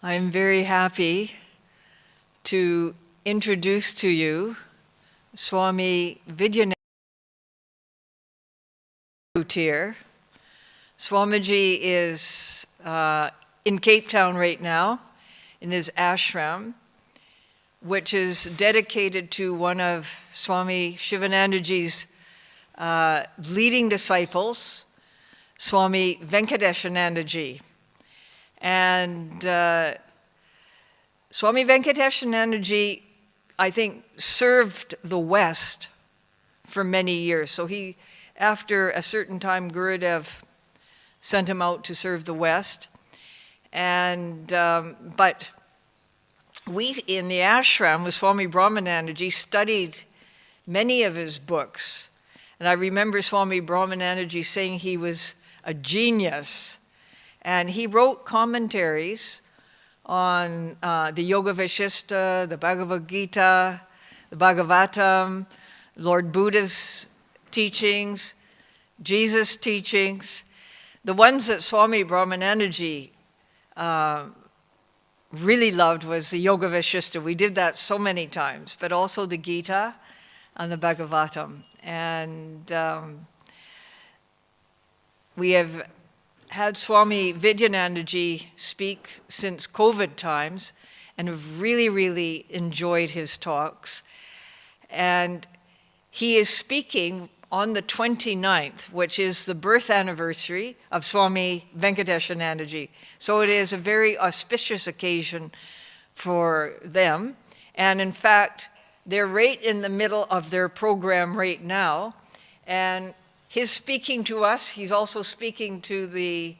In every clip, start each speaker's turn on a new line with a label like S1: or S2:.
S1: I'm very happy to introduce to you Swami Vidyananda here. Swamiji is in Cape Town right now in his ashram, which is dedicated to one of Swami Shivanandaji's leading disciples, Swami Venkateshanandaji. And Swami Venkateshanandaji, I think, served the West for many years. So he, after a certain time, Gurudev sent him out to serve the West. And but we in the ashram with Swami Brahmanandaji studied many of his books. And I remember Swami Brahmanandaji saying he was a genius. And he wrote commentaries on the Yoga Vashishta, the Bhagavad Gita, the Bhagavatam, Lord Buddha's teachings, Jesus' teachings. The ones that Swami Brahmanandaji really loved was the Yoga Vashishta. We did that so many times, but also the Gita and the Bhagavatam. And we have had Swami Vidyanandaji speak since COVID times and have really, really enjoyed his talks. And he is speaking on the 29th, which is the birth anniversary of Swami Venkateshanandaji. So it is a very auspicious occasion for them. And in fact, they're right in the middle of their program right now. And his speaking to us, he's also speaking to the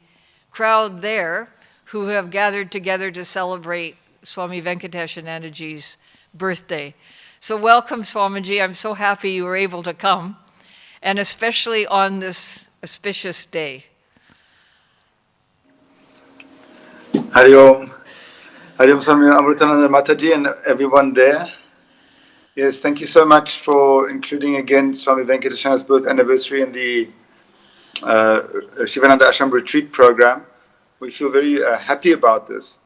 S1: crowd there who have gathered together to celebrate Swami Venkateshanandaji's birthday. So welcome, Swamiji. I'm so happy you were able to come, and especially on this auspicious day.
S2: Hari Om. Hari Om Swami Amritananda Mataji and everyone there. Yes, thank you so much for including again Swami Venkateshananda's birth anniversary in the Shivananda Ashram retreat program. We feel very happy about this.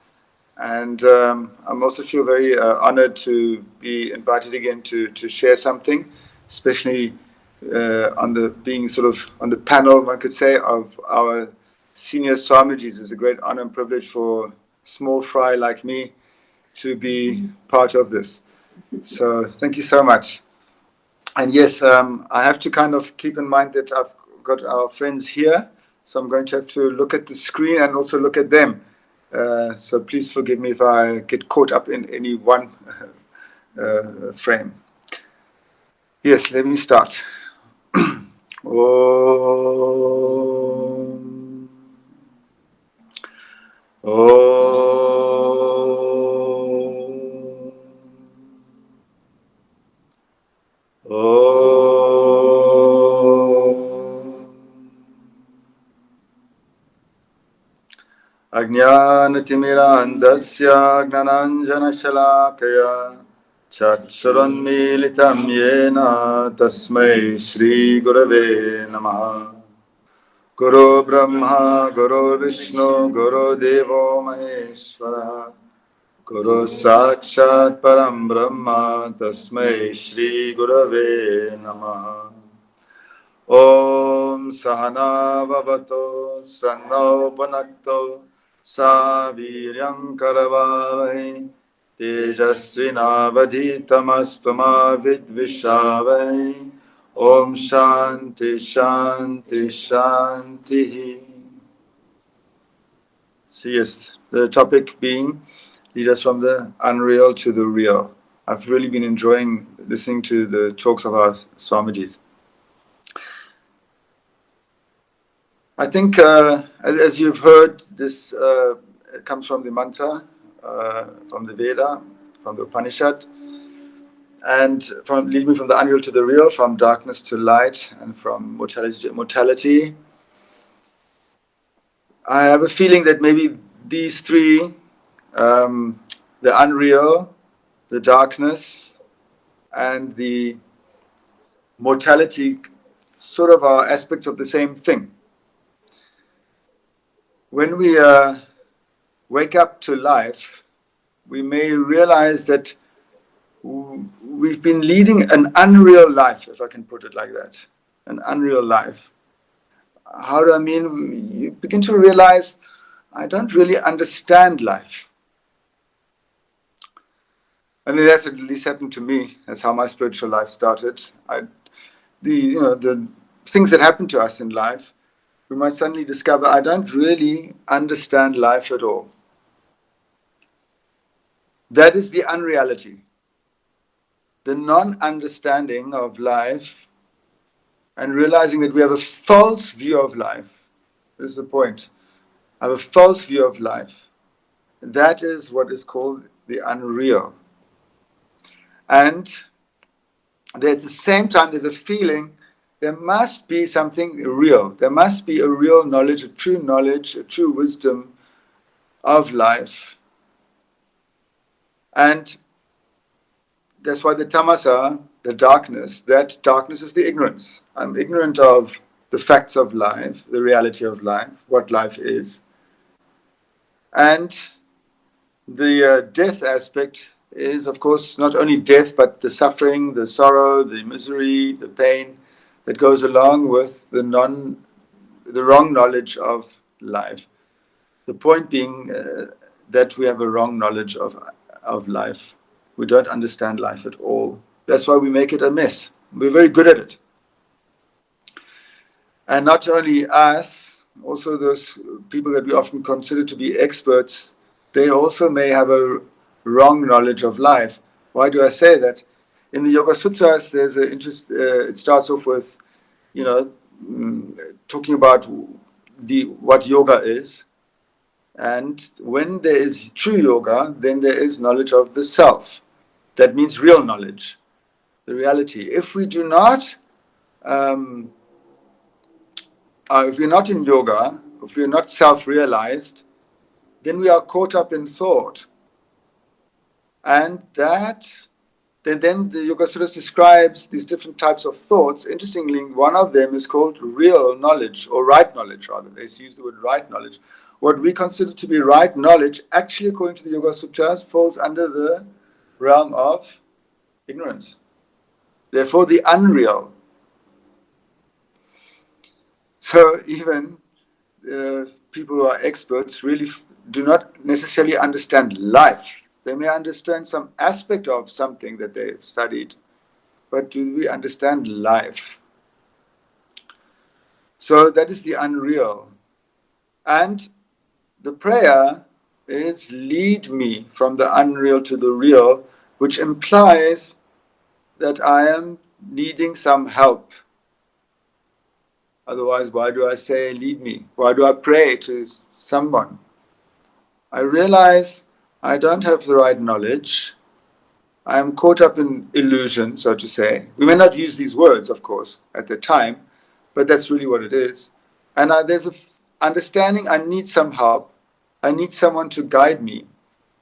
S2: And I'm also feel very honored to be invited again to share something, especially on the being sort of on the panel, one could say, of our senior Swamijis. It's a great honor and privilege for a small fry like me to be part of this. So thank you so much. And yes, I have to kind of keep in mind that I've got our friends here, so I'm going to have to look at the screen and also look at them. So please forgive me if I get caught up in any one frame. Yes, let me start. Om. Om. Ajnanatimirandasya gnananjanashalakaya chakshuranmilitam yena tasmai Shri Gurave Namaha. Guru Brahma, Guru Vishnu, Guru Devo Maheshwara, Guru Sakshat Param Brahma, Tasmai Shri Gurave Namaha. Om Sahana Bhavato, Sannao Bhunakto, Saviryam Karavai, Tejasvinavadhitamastu ma vidvishavai. Om Shanti Shanti Shanti. So yes, the topic being lead us from the unreal to the real. I've really been enjoying listening to the talks of our Swamijis. I think, as you've heard, this comes from the mantra, from the Veda, from the Upanishad, and from lead me from the unreal to the real, from darkness to light, and from mortality to immortality. I have a feeling that maybe these three, the unreal, the darkness, and the mortality, sort of are aspects of the same thing. When we wake up to life, we may realize that we've been leading an unreal life, if I can put it like that, an unreal life. How do I mean? You begin to realize, I don't really understand life. I mean, that's at least happened to me. That's how my spiritual life started. The things that happen to us in life, we might suddenly discover, I don't really understand life at all. That is the unreality. The non-understanding of life and realizing that we have a false view of life. This is the point. I have a false view of life. That is what is called the unreal. And at the same time, there's a feeling there must be something real. There must be a real knowledge, a true wisdom of life. And that's why the tamasa, the darkness, that darkness is the ignorance. I'm ignorant of the facts of life, the reality of life, what life is. And the death aspect is, of course, not only death, but the suffering, the sorrow, the misery, the pain that goes along with the wrong knowledge of life. The point being that we have a wrong knowledge of life. We don't understand life at all. That's why we make it a mess. We're very good at it. And not only us, also those people that we often consider to be experts, they also may have a wrong knowledge of life. Why do I say that? In the Yoga Sutras, there's an interest. It starts off with, talking about what yoga is, and when there is true yoga, then there is knowledge of the self. That means real knowledge, the reality. If we do not, if we're not in yoga, if we're not self-realized, then we are caught up in thought. And then the Yoga Sutras describes these different types of thoughts. Interestingly, one of them is called real knowledge, or right knowledge rather. They use the word right knowledge. What we consider to be right knowledge, actually according to the Yoga Sutras, falls under the realm of ignorance. Therefore, the unreal. So even people who are experts really do not necessarily understand life. They may understand some aspect of something that they've studied, but do we understand life? So that is the unreal. And the prayer is lead me from the unreal to the real, which implies that I am needing some help. Otherwise, why do I say lead me? Why do I pray to someone? I realize I don't have the right knowledge. I am caught up in illusion, so to say. We may not use these words, of course, at the time, but that's really what it is. And there's an understanding I need some help. I need someone to guide me.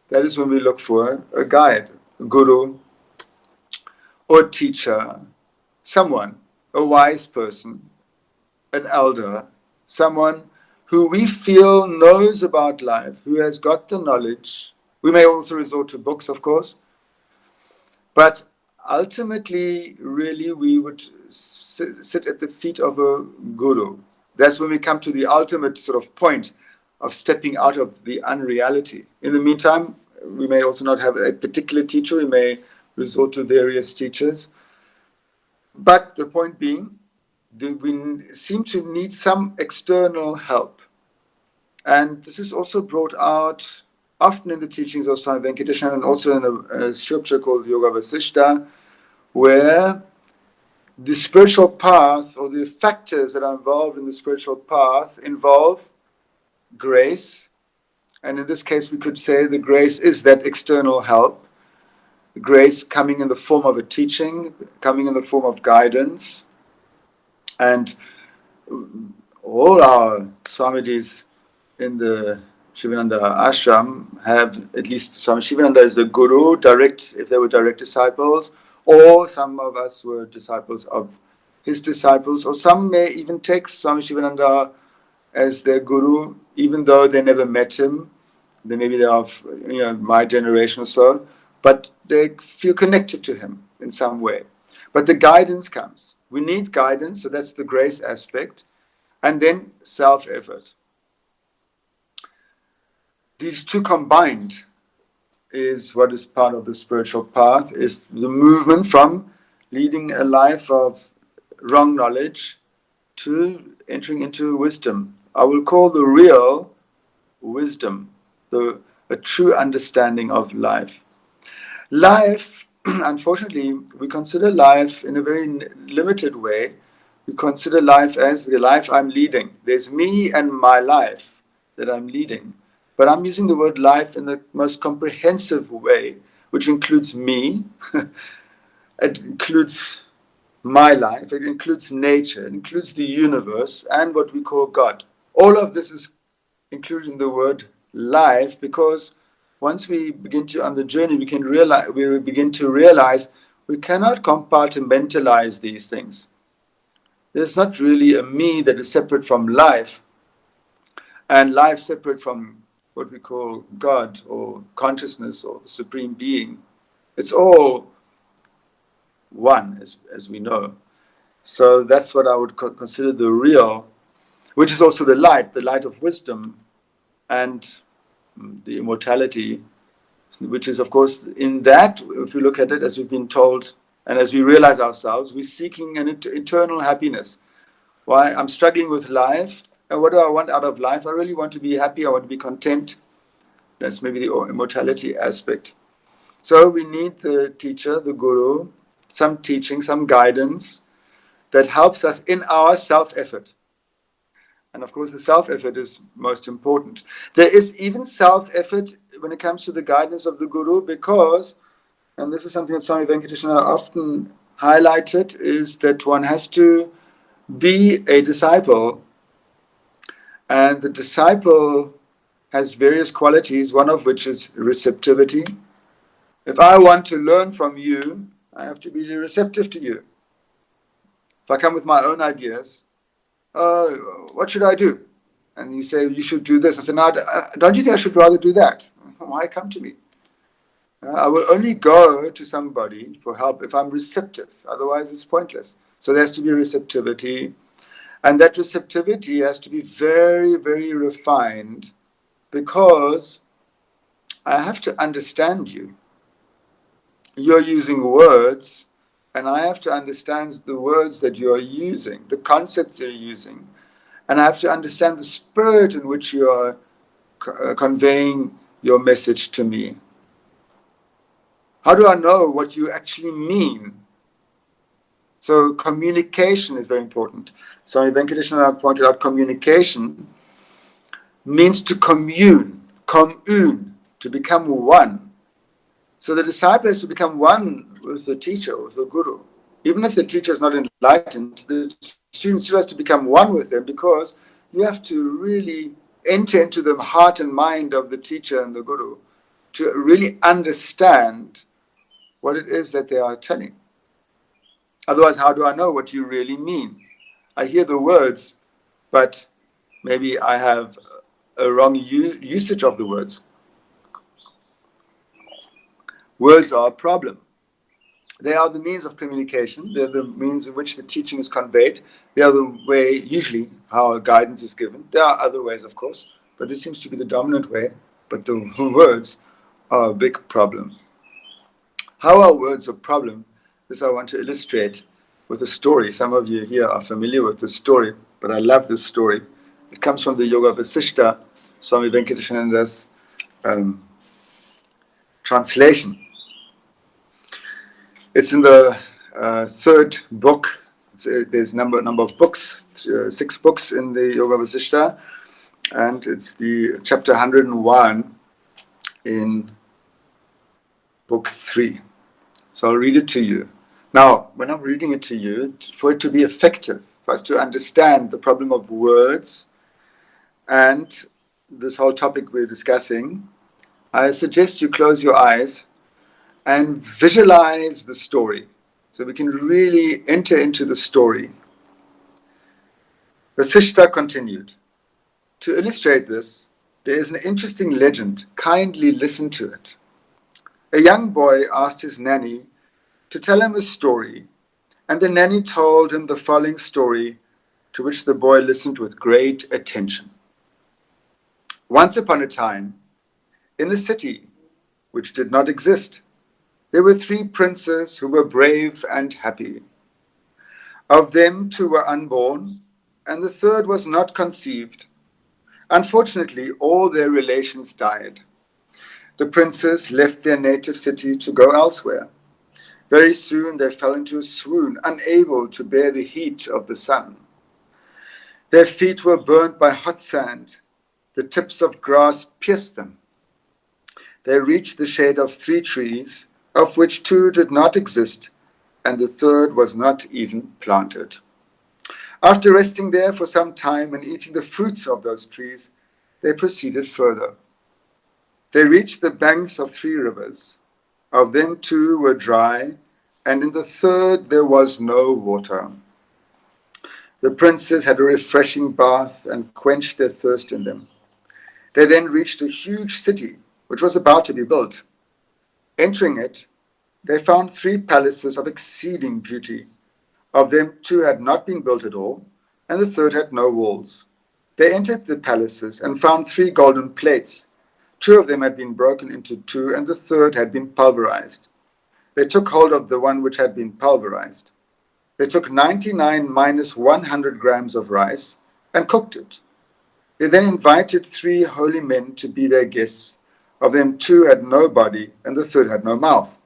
S2: That is when we look for a guide, a guru, or a teacher, someone, a wise person, an elder, someone who we feel knows about life, who has got the knowledge. We may also resort to books, of course, but ultimately, really, we would sit at the feet of a guru. That's when we come to the ultimate sort of point of stepping out of the unreality. In the meantime, we may also not have a particular teacher. We may resort to various teachers. But the point being, we seem to need some external help. And this is also brought out often in the teachings of Swami Venkateshan and also in a scripture called Yoga Vasishta, where the spiritual path or the factors that are involved in the spiritual path involve grace. And in this case, we could say the grace is that external help. Grace coming in the form of a teaching, coming in the form of guidance. And all our Swamijis in the Shivananda ashram have, at least Swami Shivananda is the guru, direct, if they were direct disciples, or some of us were disciples of his disciples, or some may even take Swami Shivananda as their guru, even though they never met him. maybe they're of my generation or so, but they feel connected to him in some way. But the guidance comes. We need guidance, so that's the grace aspect, and then self-effort. These two combined is what is part of the spiritual path, is the movement from leading a life of wrong knowledge to entering into wisdom. I will call the real wisdom, a true understanding of life. Life, unfortunately, we consider life in a very limited way. We consider life as the life I'm leading. There's me and my life that I'm leading. But I'm using the word life in the most comprehensive way, which includes me, it includes my life, it includes nature, it includes the universe, and what we call God. All of this is included in the word life, because once we begin on the journey, we begin to realize we cannot compartmentalize these things. There's not really a me that is separate from life, and life separate from what we call God or consciousness or the supreme being. It's all one, as we know. So that's what I would consider the real, which is also the light of wisdom and the immortality, which is, of course, in that, if we look at it, as we've been told, and as we realize ourselves, we're seeking an eternal happiness. Why? I'm struggling with life, and what do I want out of life? I really want to be happy, I want to be content. That's maybe the immortality aspect. So we need the teacher, the guru, some teaching, some guidance that helps us in our self-effort. And of course, the self-effort is most important. There is even self-effort when it comes to the guidance of the guru, because, and this is something that Swami Venkateshwara often highlighted, is that one has to be a disciple. And the disciple has various qualities, one of which is receptivity. If I want to learn from you, I have to be receptive to you. If I come with my own ideas, what should I do? And you say, you should do this. I say, no, don't you think I should rather do that? Why come to me? I will only go to somebody for help if I'm receptive. Otherwise, it's pointless. So there has to be receptivity. And that receptivity has to be very, very refined, because I have to understand you. You're using words, and I have to understand the words that you're using, the concepts you're using. And I have to understand the spirit in which you are conveying your message to me. How do I know what you actually mean? So communication is very important. Swami Venkateshwara pointed out communication means to commune, to become one. So the disciple has to become one with the teacher, with the guru. Even if the teacher is not enlightened, the student still has to become one with them, because you have to really enter into the heart and mind of the teacher and the guru to really understand what it is that they are telling. Otherwise, how do I know what you really mean? I hear the words, but maybe I have a wrong usage of the words. Words are a problem. They are the means of communication. They're the means in which the teaching is conveyed. They are the way, usually, how guidance is given. There are other ways, of course, but this seems to be the dominant way. But the words are a big problem. How are words a problem? This I want to illustrate with a story. Some of you here are familiar with this story, but I love this story. It comes from the Yoga Vasishta, Swami Venkateswara's translation. It's in the third book. There's a number of books, 6 books in the Yoga Vasishta, and it's the chapter 101 in book 3. So I'll read it to you. Now, when I'm reading it to you, for it to be effective, for us to understand the problem of words and this whole topic we're discussing, I suggest you close your eyes and visualize the story, so we can really enter into the story. Vasishta continued, to illustrate this, There is an interesting legend. Kindly listen to it. A young boy asked his nanny to tell him a story, and the nanny told him the following story, to which the boy listened with great attention. Once upon a time, in a city which did not exist, there were 3 princes who were brave and happy. Of them 2 were unborn, and the third was not conceived. Unfortunately, all their relations died. The princes left their native city to go elsewhere. Very soon they fell into a swoon, unable to bear the heat of the sun. Their feet were burnt by hot sand. The tips of grass pierced them. They reached the shade of 3 trees, of which 2 did not exist, and the third was not even planted. After resting there for some time and eating the fruits of those trees, they proceeded further. They reached the banks of 3 rivers. Of them 2 were dry, and in the third there was no water. The princes had a refreshing bath and quenched their thirst in them. They then reached a huge city, which was about to be built. Entering it, they found 3 palaces of exceeding beauty. Of them 2 had not been built at all, and the third had no walls. They entered the palaces and found 3 golden plates. 2 of them had been broken into 2, and the third had been pulverized. They took hold of the one which had been pulverized. They took 99 minus 100 grams of rice and cooked it. They then invited 3 holy men to be their guests. Of them 2 had no body, and the third had no mouth.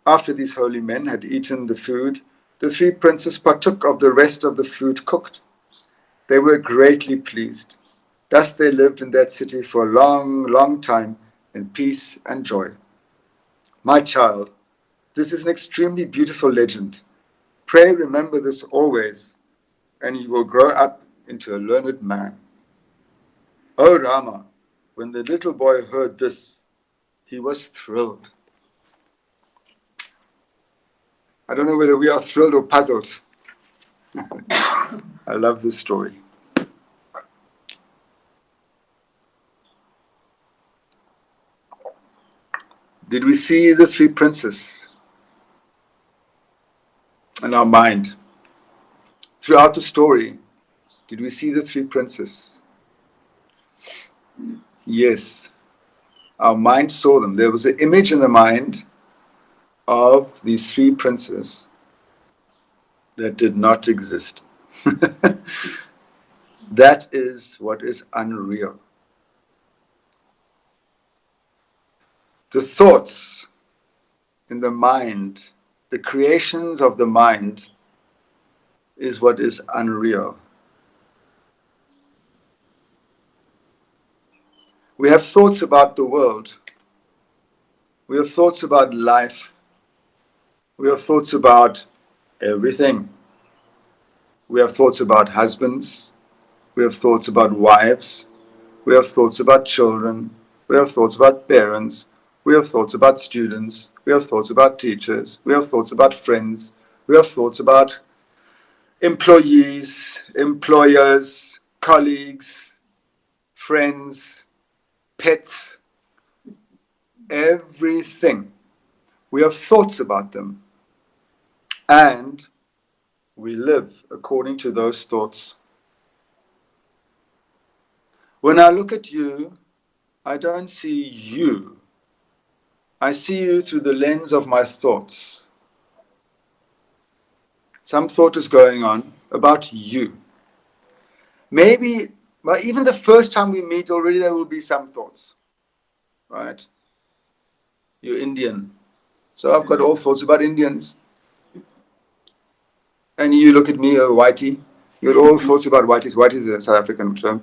S2: After these holy men had eaten the food, the 3 princes partook of the rest of the food cooked. They were greatly pleased. Thus they lived in that city for a long, long time in peace and joy. My child, this is an extremely beautiful legend. Pray remember this always, and you will grow up into a learned man. O Rama, when the little boy heard this, he was thrilled. I don't know whether we are thrilled or puzzled. I love this story. Did we see the 3 princes in our mind? Throughout the story, did we see the 3 princes? Yes. Our mind saw them. There was an image in the mind of these 3 princes that did not exist. That is what is unreal. The thoughts in the mind, the creations of the mind, is what is unreal. We have thoughts about the world. We have thoughts about life. We have thoughts about everything. We have thoughts about husbands. We have thoughts about wives. We have thoughts about children. We have thoughts about parents. We have thoughts about students. We have thoughts about teachers. We have thoughts about friends. We have thoughts about employees, employers, colleagues, friends, pets, everything. We have thoughts about them. And we live according to those thoughts. When I look at you, I don't see you. I see you through the lens of my thoughts. Some thought is going on about you. Maybe, well, even the first time we meet, already there will be some thoughts, right? You're Indian. So I've got all thoughts about Indians. And you look at me, whitey. You got all thoughts about whiteys. Whitey is a South African term.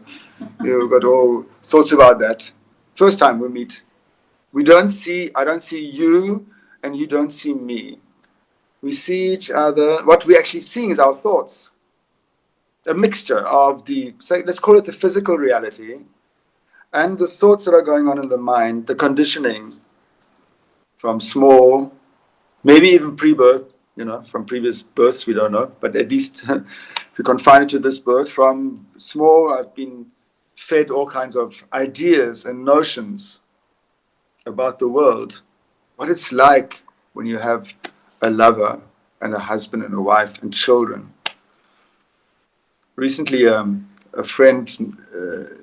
S2: You've got all thoughts about that. First time we meet. I don't see you, and you don't see me. We see each other. What we're actually seeing is our thoughts. A mixture of let's call it the physical reality, and the thoughts that are going on in the mind, the conditioning from small, maybe even pre-birth, from previous births, we don't know, but at least if we confine it to this birth, from small, I've been fed all kinds of ideas and notions about the world, what it's like when you have a lover and a husband and a wife and children. Recently, a friend,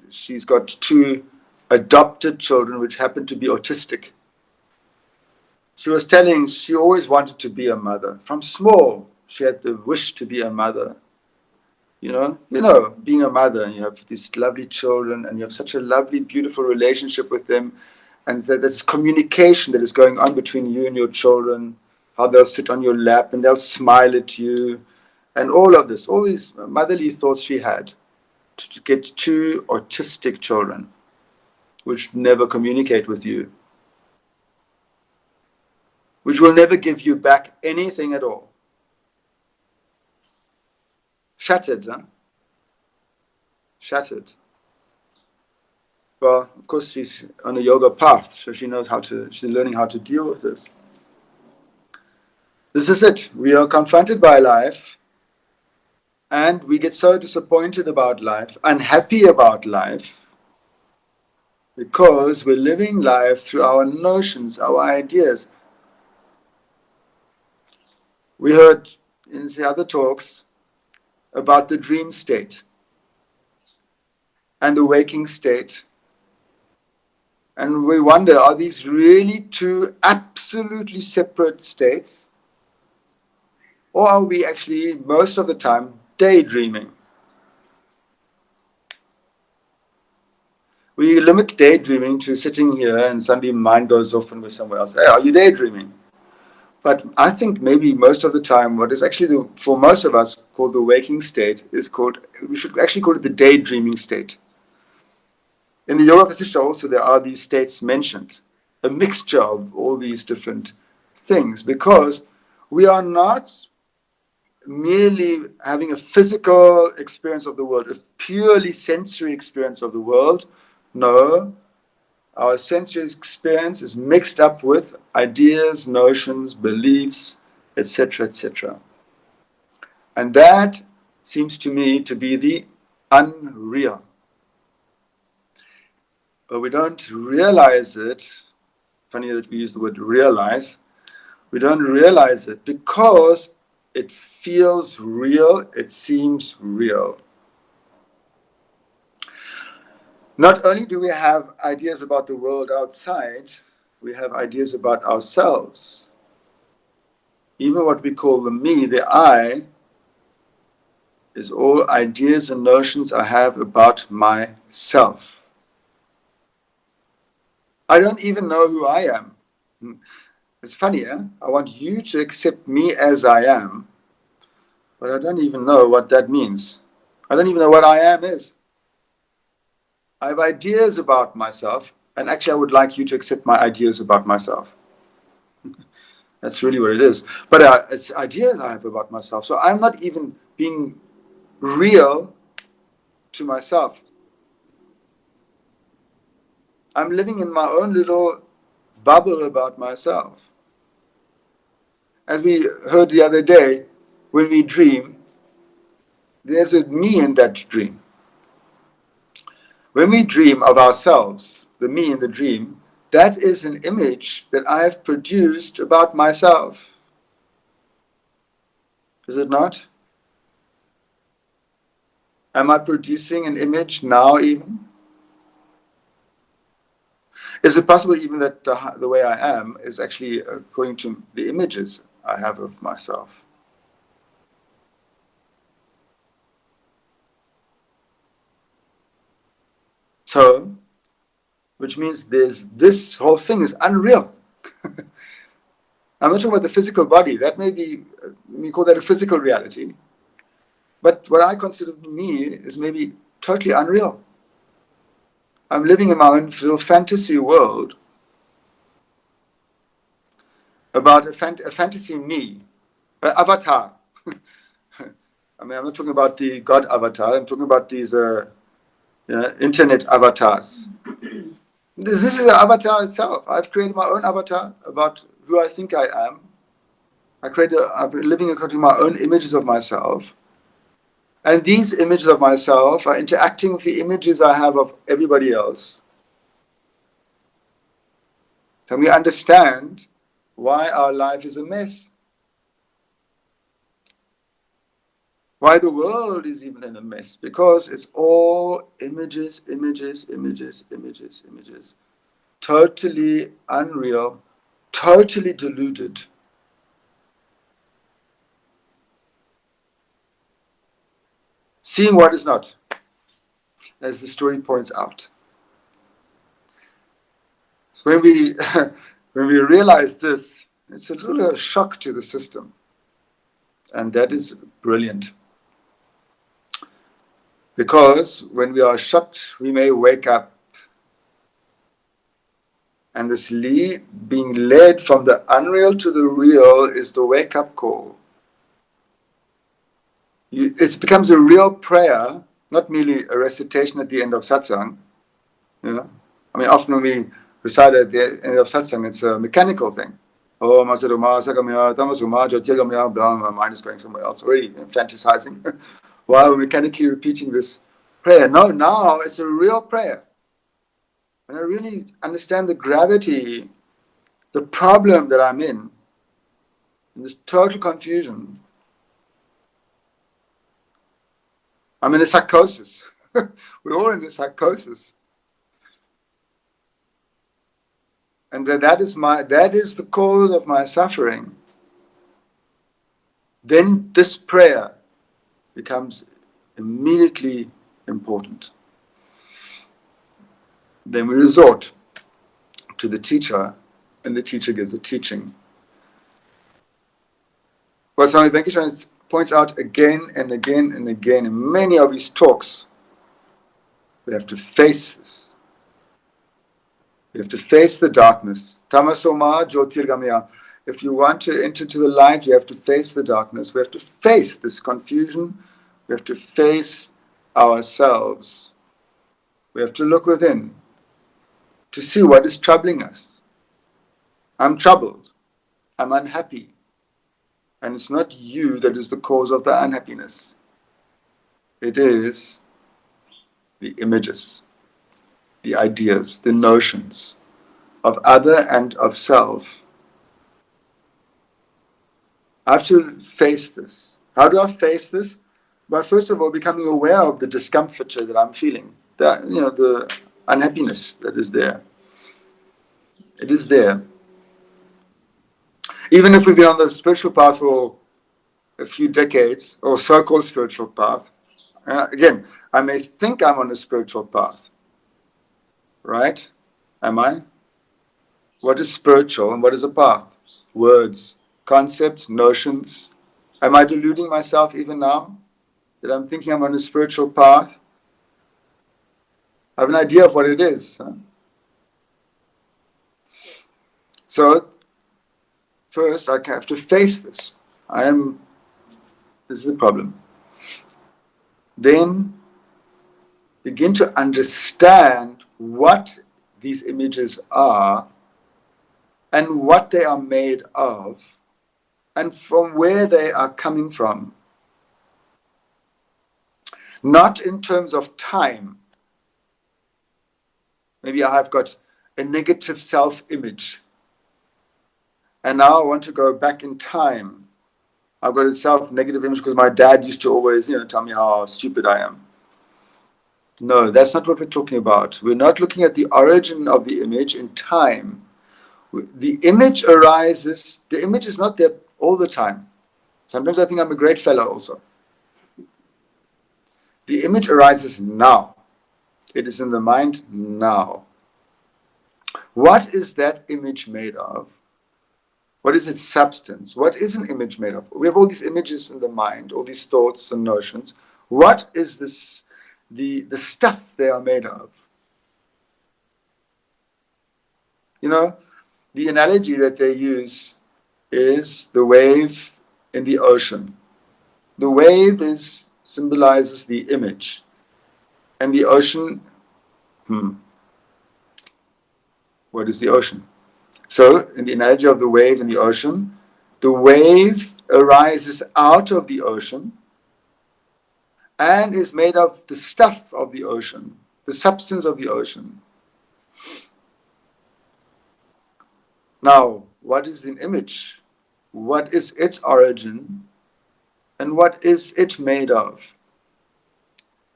S2: she's got 2 adopted children which happen to be autistic. She was telling she always wanted to be a mother. From small, she had the wish to be a mother. Being a mother, and you have these lovely children, and you have such a lovely, beautiful relationship with them, and there's communication that is going on between you and your children, how they'll sit on your lap and they'll smile at you, and all of this, all these motherly thoughts she had to get 2 autistic children, which never communicate with you, which will never give you back anything at all. Shattered, huh? Shattered. Well, of course, she's on a yoga path, so she knows she's learning how to deal with this. This is it. We are confronted by life, and we get so disappointed about life, unhappy about life, because we're living life through our notions, our ideas. We heard in the other talks about the dream state and the waking state. And we wonder, are these really 2 absolutely separate states? Or are we actually, most of the time, daydreaming? We limit daydreaming to sitting here and suddenly mind goes off and we're somewhere else. Hey, are you daydreaming? But I think maybe most of the time, what is actually, for most of us, called the waking state we should actually call it the daydreaming state. In the Yoga Vasishtha also, there are these states mentioned, a mixture of all these different things, because we are not merely having a physical experience of the world, a purely sensory experience of the world. No, our sensory experience is mixed up with ideas, notions, beliefs, etc., etc. And that seems to me to be the unreal. But we don't realize it. Funny that we use the word realize. We don't realize it because it feels real, it seems real. Not only do we have ideas about the world outside, we have ideas about ourselves. Even what we call the me, the I, is all ideas and notions I have about myself. I don't even know who I am. It's funny, eh? I want you to accept me as I am, but I don't even know what that means. I don't even know what I am is. I have ideas about myself, and actually I would like you to accept my ideas about myself. That's really what it is. But it's ideas I have about myself. So I'm not even being real to myself. I'm living in my own little bubble about myself. As we heard the other day, when we dream, there's a me in that dream. When we dream of ourselves, the me in the dream, that is an image that I have produced about myself. Is it not? Am I producing an image now even? Is it possible even that the way I am is actually according to the images I have of myself? So, which means this whole thing is unreal. I'm not talking about the physical body. That may be, we call that a physical reality. But what I consider me is maybe totally unreal. I'm living in my own little fantasy world about a fantasy me, an avatar. I mean, I'm not talking about the God avatar. I'm talking about these internet avatars. This is an avatar itself. I've created my own avatar about who I think I am. I'm living according to my own images of myself. And these images of myself are interacting with the images I have of everybody else. Can we understand why our life is a mess? Why the world is even in a mess? Because it's all images, images, images, images, images. Totally unreal, totally deluded. Seeing what is not, as the story points out. So when we when we realize this, it's a little shock to the system. And that is brilliant. Because when we are shocked, we may wake up. And this being led from the unreal to the real is the wake-up call. It becomes a real prayer, not merely a recitation at the end of satsang. You know? I mean, often when we recite at the end of satsang, it's a mechanical thing. Oh, my mind is going somewhere else, already fantasizing, while we're mechanically repeating this prayer. No, now it's a real prayer. When I really understand the gravity, the problem that I'm in this total confusion, I'm in a psychosis. We're all in a psychosis. And that is the cause of my suffering. Then this prayer becomes immediately important. Then we resort to the teacher, and the teacher gives a teaching. What Swami Venkateshwar points out again and again and again in many of his talks, we have to face this. We have to face the darkness. Tamasoma Jyotirgamaya. If you want to enter to the light, you have to face the darkness. We have to face this confusion. We have to face ourselves. We have to look within to see what is troubling us. I'm troubled. I'm unhappy. And it's not you that is the cause of the unhappiness. It is the images, the ideas, the notions of other and of self. I have to face this. How do I face this? By first of all becoming aware of the discomfiture that I'm feeling, the unhappiness that is there. It is there. Even if we've been on the spiritual path for a few decades, or so-called spiritual path, again, I may think I'm on a spiritual path, right? Am I? What is spiritual and what is a path? Words, concepts, notions. Am I deluding myself even now that I'm thinking I'm on a spiritual path? I have an idea of what it is. Huh? So, first I have to face this. This is the problem. Then begin to understand what these images are and what they are made of and from where they are coming from. Not in terms of time. Maybe I have got a negative self-image and now I want to go back in time. I've got a self-negative image because my dad used to always, tell me how stupid I am. No, that's not what we're talking about. We're not looking at the origin of the image in time. The image arises, the image is not there all the time. Sometimes I think I'm a great fellow also. The image arises now. It is in the mind now. What is that image made of? What is its substance? What is an image made of? We have all these images in the mind, all these thoughts and notions. What is this, the stuff they are made of? The analogy that they use is the wave in the ocean. The wave symbolizes the image. And the ocean, what is the ocean? So, in the analogy of the wave in the ocean, the wave arises out of the ocean and is made of the stuff of the ocean, the substance of the ocean. Now, what is an image? What is its origin? And what is it made of?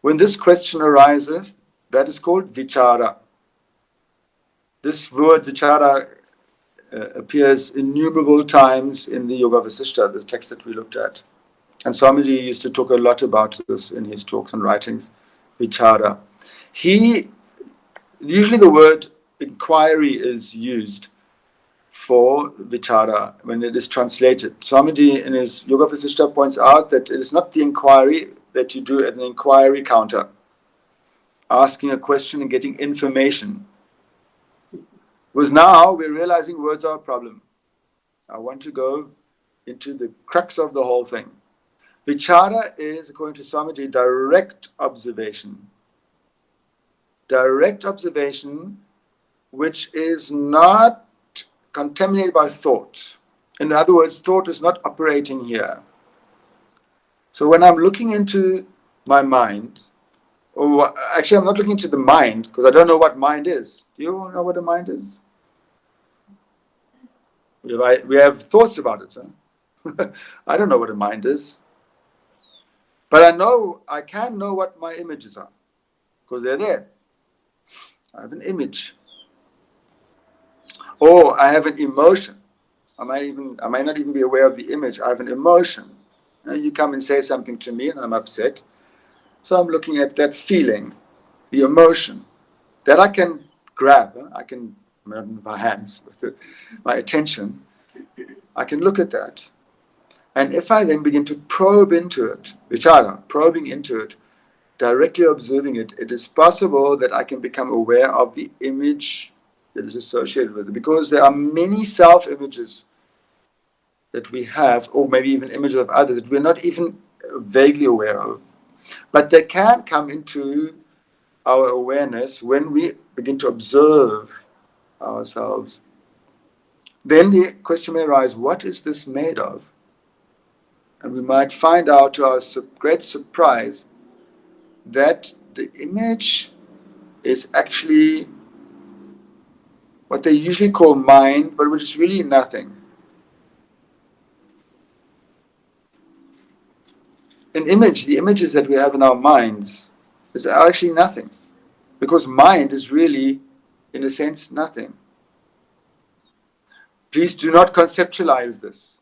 S2: When this question arises, that is called vichara. This word vichara appears innumerable times in the Yoga Vasishta, the text that we looked at. And Swamiji used to talk a lot about this in his talks and writings, vichara. Usually the word inquiry is used for vichara when it is translated. Swamiji in his Yoga Vasishta points out that it is not the inquiry that you do at an inquiry counter, asking a question and getting information. Because now we're realizing words are a problem. I want to go into the crux of the whole thing. Vichara is, according to Swamiji, direct observation. Direct observation which is not contaminated by thought. In other words, thought is not operating here. So when I'm looking into my mind, or actually I'm not looking into the mind because I don't know what mind is. Do you all know what a mind is? We have thoughts about it. Huh? I don't know what a mind is. But I can know what my images are because they're there. I have an image. Or I have an emotion. I might not even be aware of the image. I have an emotion. You come and say something to me and I'm upset. So I'm looking at that feeling, the emotion, that I can grab. I can, with my hands, with my attention, I can look at that. And if I then begin to probe into it, vichara, probing into it, directly observing it, it is possible that I can become aware of the image that is associated with it. Because there are many self-images that we have, or maybe even images of others that we're not even vaguely aware of. But they can come into our awareness when we begin to observe ourselves. Then the question may arise, what is this made of? And we might find out to our great surprise that the image is actually what they usually call mind, but which is really nothing. An image, the images that we have in our minds, are actually nothing. Because mind is really, in a sense, nothing. Please do not conceptualize this,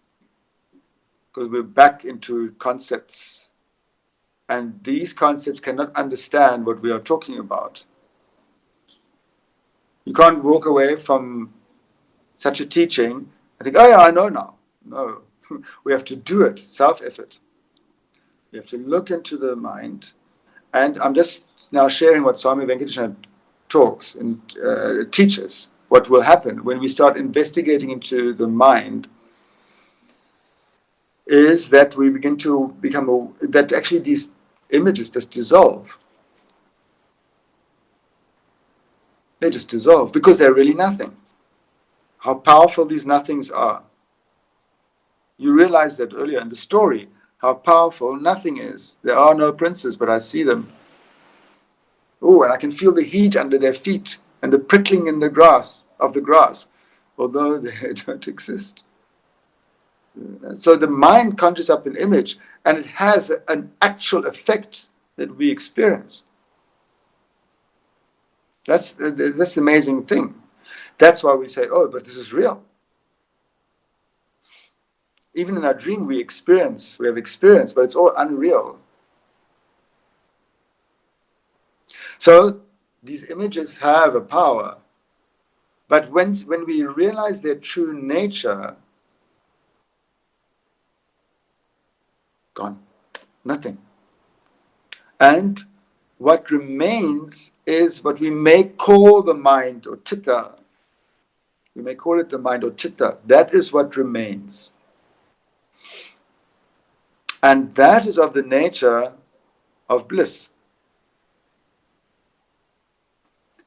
S2: because we're back into concepts. And these concepts cannot understand what we are talking about. You can't walk away from such a teaching and think, oh yeah, I know now. No, we have to do it, self-effort. We have to look into the mind. And I'm just now sharing what Swami Venkateshan talks and teaches, what will happen when we start investigating into the mind, is that we begin to become, that actually these images just dissolve. They just dissolve because they're really nothing. How powerful these nothings are. You realized that earlier in the story, how powerful nothing is. There are no princes, but I see them. Oh, and I can feel the heat under their feet and the prickling in the grass, although they don't exist. So the mind conjures up an image, and it has an actual effect that we experience. That's the amazing thing. That's why we say, oh, but this is real. Even in our dream we have experience, but it's all unreal. So these images have a power, but when we realize their true nature, gone, nothing. And what remains is what we may call the mind or chitta. We may call it the mind or chitta. That is what remains. And that is of the nature of bliss.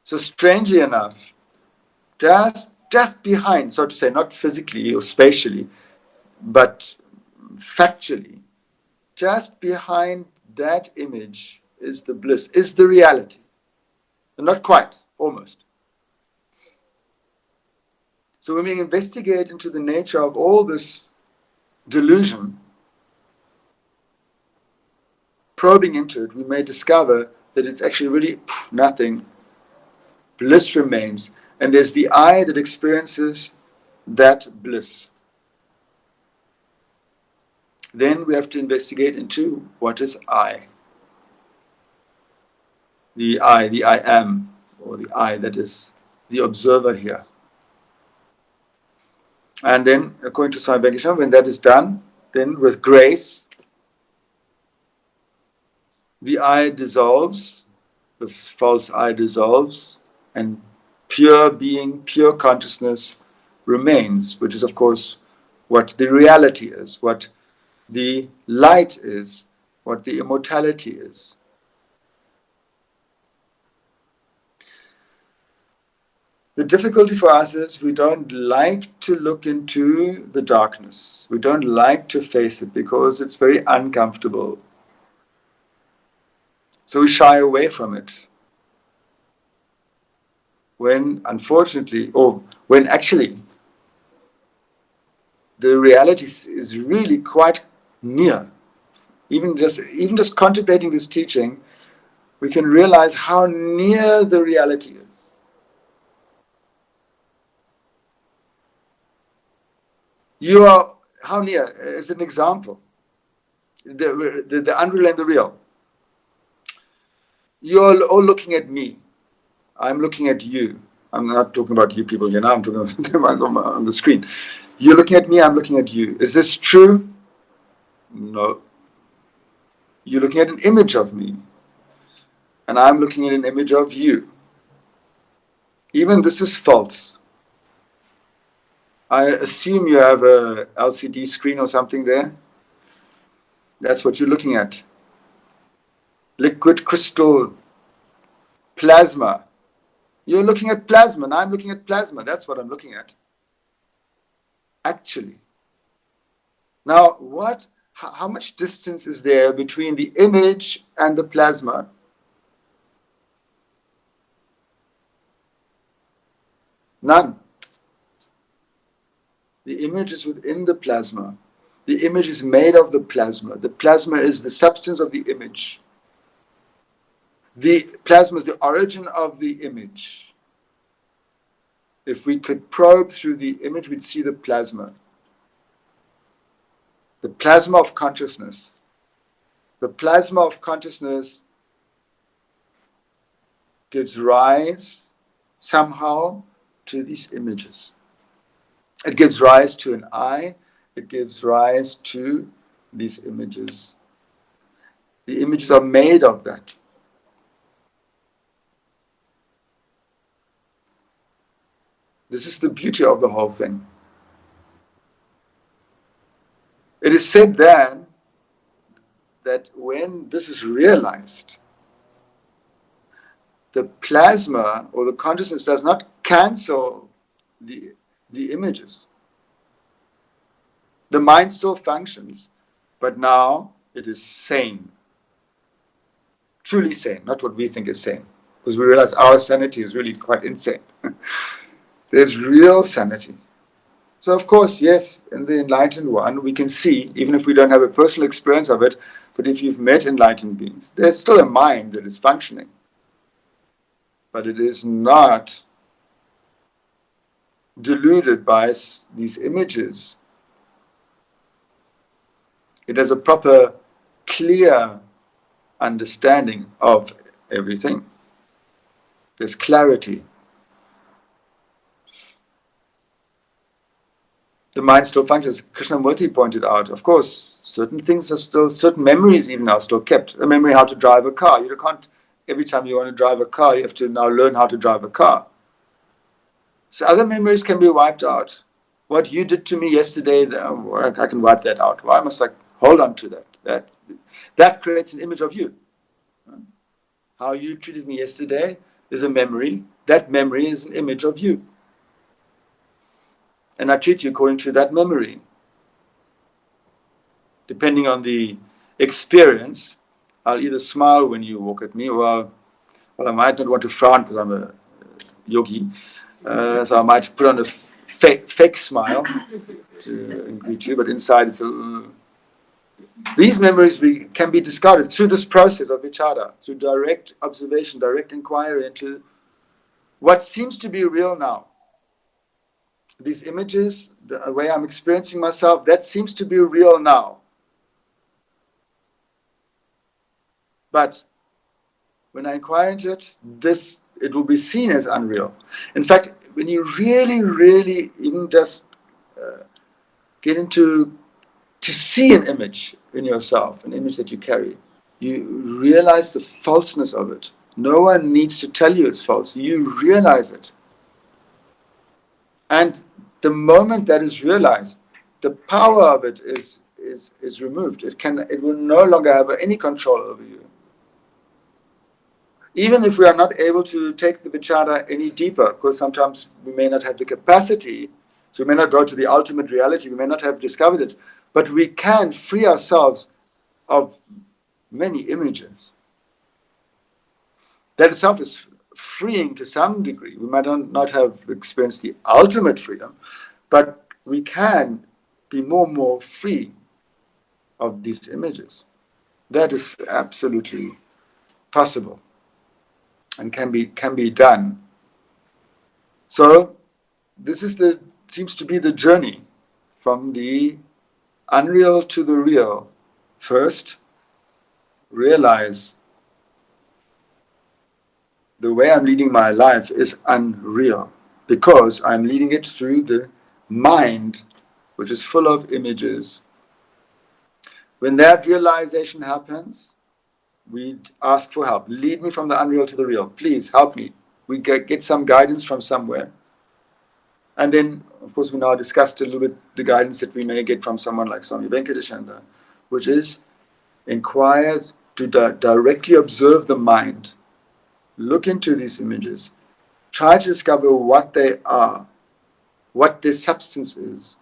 S2: So strangely enough, just behind, so to say, not physically or spatially, but factually, just behind that image is the bliss, is the reality. And not quite, almost. So when we investigate into the nature of all this delusion, probing into it, we may discover that it's actually really nothing. Bliss remains, and there's the I that experiences that bliss. Then we have to investigate into what is I. The I am, or the I that is the observer here. And then, according to Swami Venkateshwar, when that is done, then with grace, the I dissolves, the false I dissolves, and pure being, pure consciousness remains, which is, of course, what the reality is, what the light is, what the immortality is. The difficulty for us is we don't like to look into the darkness. We don't like to face it because it's very uncomfortable. So we shy away from it. When, unfortunately, or when actually the reality is really quite near. Even just contemplating this teaching, we can realize how near the reality is. You are, how near? As an example, the unreal and the real. You're all looking at me. I'm looking at you. I'm not talking about you people here now. I'm talking about them on the screen. You're looking at me. I'm looking at you. Is this true? No. You're looking at an image of me. And I'm looking at an image of you. Even this is false. I assume you have a LCD screen or something there. That's what you're looking at. Liquid crystal plasma. You're looking at plasma, and I'm looking at plasma. That's what I'm looking at. Actually. Now, how much distance is there between the image and the plasma? None. The image is within the plasma. The image is made of the plasma. The plasma is the substance of the image. The plasma is the origin of the image. If we could probe through the image, we'd see the plasma. The plasma of consciousness. The plasma of consciousness gives rise somehow to these images. It gives rise to an I. It gives rise to these images. The images are made of that. This is the beauty of the whole thing. It is said then that when this is realized, the plasma or the consciousness does not cancel the images. The mind still functions, but now it is sane. Truly sane, not what we think is sane. Because we realize our sanity is really quite insane. There's real sanity. So of course, yes, in the enlightened one, we can see, even if we don't have a personal experience of it, but if you've met enlightened beings, there's still a mind that is functioning. But it is not deluded by these images. It has a proper, clear understanding of everything. There's clarity. The mind still functions. Krishnamurti pointed out, of course, certain things are still, certain memories even are still kept. A memory how to drive a car. You can't, every time you want to drive a car, you have to now learn how to drive a car. So other memories can be wiped out. What you did to me yesterday, I can wipe that out. Why must I hold on to that? That creates an image of you. How you treated me yesterday is a memory. That memory is an image of you. And I treat you according to that memory. Depending on the experience, I'll either smile when you walk at me, or I might not want to frown because I'm a yogi. So I might put on a fake smile and greet you, but inside it's a. These memories can be discarded through this process of vichara, through direct observation, direct inquiry into what seems to be real now. These images, the way I'm experiencing myself, that seems to be real now. But when I inquire into it, it will be seen as unreal. In fact, when you really, really even just get into to see an image in yourself, an image that you carry, you realize the falseness of it. No one needs to tell you it's false. You realize it. And the moment that is realized, the power of it is removed. It will no longer have any control over you. Even if we are not able to take the vichara any deeper, because sometimes we may not have the capacity, so we may not go to the ultimate reality, we may not have discovered it, but we can free ourselves of many images. That itself is freeing to some degree. We might not have experienced the ultimate freedom, but we can be more and more free of these images. That is absolutely possible and can be done. So this seems to be the journey from the unreal to the real. First, realize the way I'm leading my life is unreal because I'm leading it through the mind, which is full of images. When that realization happens, we ask for help. Lead me from the unreal to the real. Please help me. We get some guidance from somewhere. And then, of course, we now discussed a little bit the guidance that we may get from someone like Swami Venkateshanda, which is inquire to directly observe the mind. Look into these images. Try to discover what they are, what their substance is,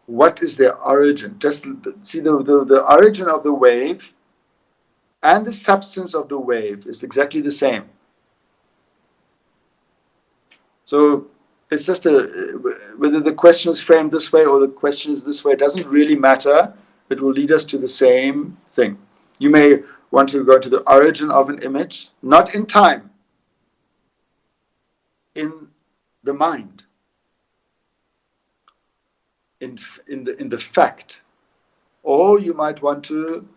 S2: what is their origin. Just see the origin of the wave and the substance of the wave is exactly the same. So it's just whether the question is framed this way or the question is this way, it doesn't really matter. It will lead us to the same thing. You may want to go to the origin of an image, not in time, in the mind, in the fact. Or you might want to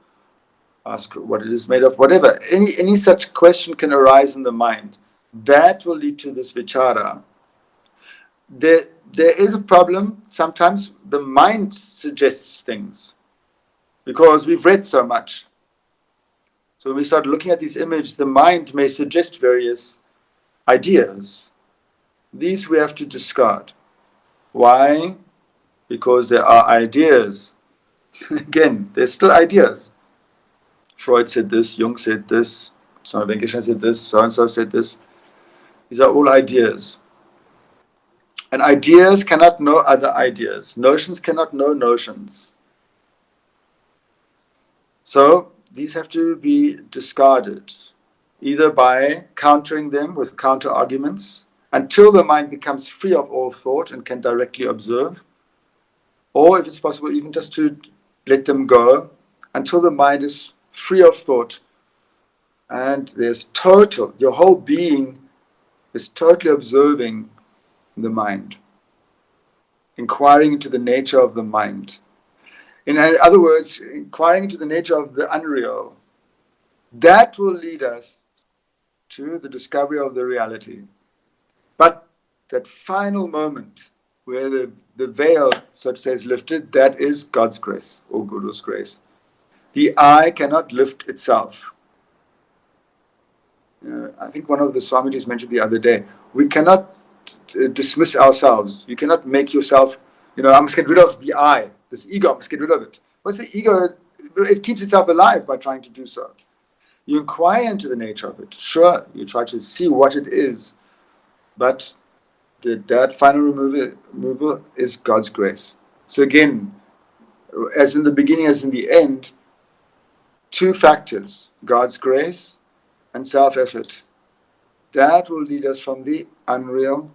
S2: ask what it is made of, whatever. Any such question can arise in the mind. That will lead to this vichara. There is a problem. Sometimes the mind suggests things because we've read so much. So when we start looking at these images, the mind may suggest various ideas. These we have to discard. Why? Because there are ideas. Again, there's still ideas. Freud said this, Jung said this, Swami Venkateshwara said this, so-and-so said this. These are all ideas. And ideas cannot know other ideas. Notions cannot know notions. So these have to be discarded, either by countering them with counter-arguments until the mind becomes free of all thought and can directly observe, or if it's possible, even just to let them go until the mind is free of thought and your whole being is totally observing the mind, inquiring into the nature of the mind. In other words, inquiring into the nature of the unreal. That will lead us to the discovery of the reality. But that final moment where the veil, so to say, is lifted, that is God's grace or Guru's grace. The I cannot lift itself. I think one of the Swamijis mentioned the other day, we cannot dismiss ourselves. You cannot make yourself, I must get rid of the I, this ego, I must get rid of it. What's the ego? It keeps itself alive by trying to do so. You inquire into the nature of it. Sure, you try to see what it is, but that final removal is God's grace. So again, as in the beginning, as in the end, two factors, God's grace and self-effort. That will lead us from the unreal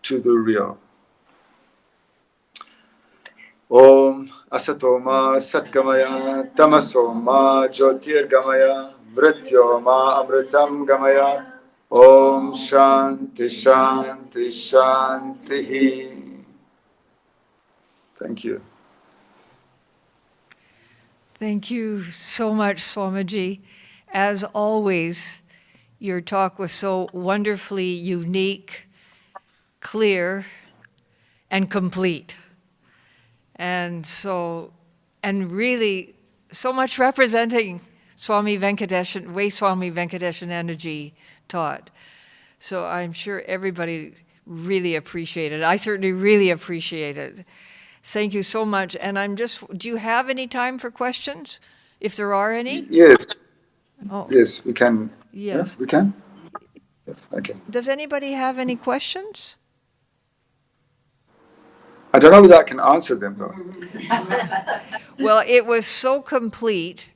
S2: to the real. Om Asatoma Satgamaya Tamasoma Jyotirgamaya Mrityoma Amritam Gamaya. Om Shanti Shanti Shanti. Thank you.
S1: Thank you so much, Swamiji. As always, your talk was so wonderfully unique, clear, and complete. And really, so much representing Swami Venkatesh, way Swami Venkateshanandaji taught. So I'm sure everybody really appreciated it. I certainly really appreciate it. Thank you so much. And do you have any time for questions, if there are any?
S2: Yes.
S1: Oh.
S2: Yes, we can.
S1: Yes.
S2: Yeah, we can? Yes, okay.
S1: Does anybody have any questions?
S2: I don't know whether I can answer them, though.
S1: Well, it was so complete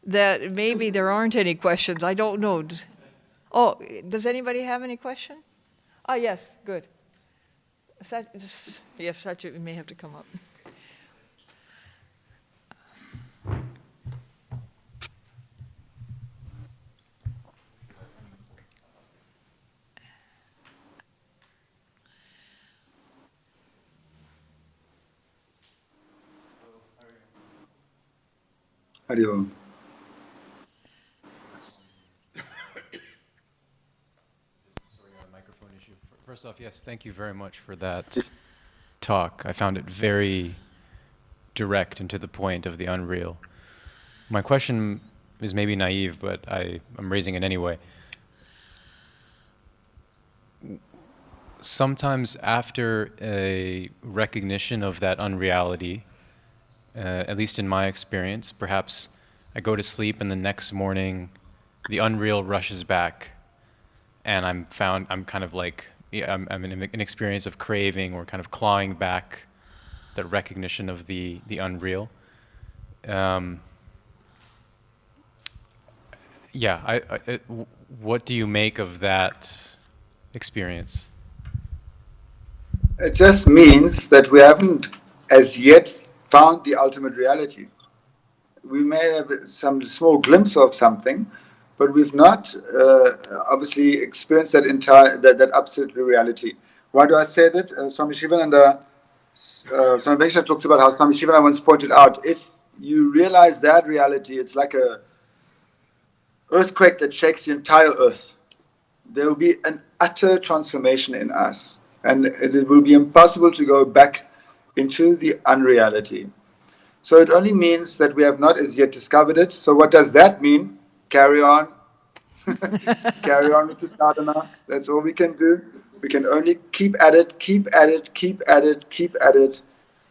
S1: that maybe there aren't any questions. I don't know. Oh, does anybody have any question? Oh, yes, good. Yes, Satya may have to come up.
S2: Hari Om.
S3: Microphone issue. First off, yes, thank you very much for that talk. I found it very direct and to the point of the unreal. My question is maybe naive, but I'm raising it anyway. Sometimes after a recognition of that unreality, at least in my experience, perhaps I go to sleep and the next morning the unreal rushes back and I'm kind of like, I'm in an experience of craving or kind of clawing back the recognition of the unreal. What do you make of that experience?
S2: It just means that we haven't as yet found the ultimate reality. We may have some small glimpse of something, but we've not obviously experienced that absolute reality. Why do I say that? Swami Shivananda, Swami Venkatesha talks about how Swami Shivananda once pointed out, if you realize that reality, it's like a earthquake that shakes the entire earth. There will be an utter transformation in us, and it will be impossible to go back into the unreality. So it only means that we have not as yet discovered it. So what does that mean? Carry on. Carry on with the sadhana. That's all we can do. We can only keep at it, keep at it, keep at it, keep at it,